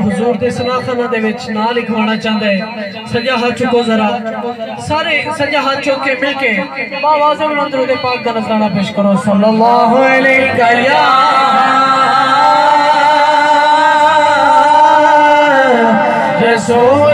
हुजूर दे सनाखना दे विच ना लिखवाना चाहता है। सजा हाथ चुको जरा, सारे सजा हाथ चुक के मिल के बावाज़ में दरूद पाक दा नज़राना पेश करो। सल्लल्लाहु अलैहि या रसूल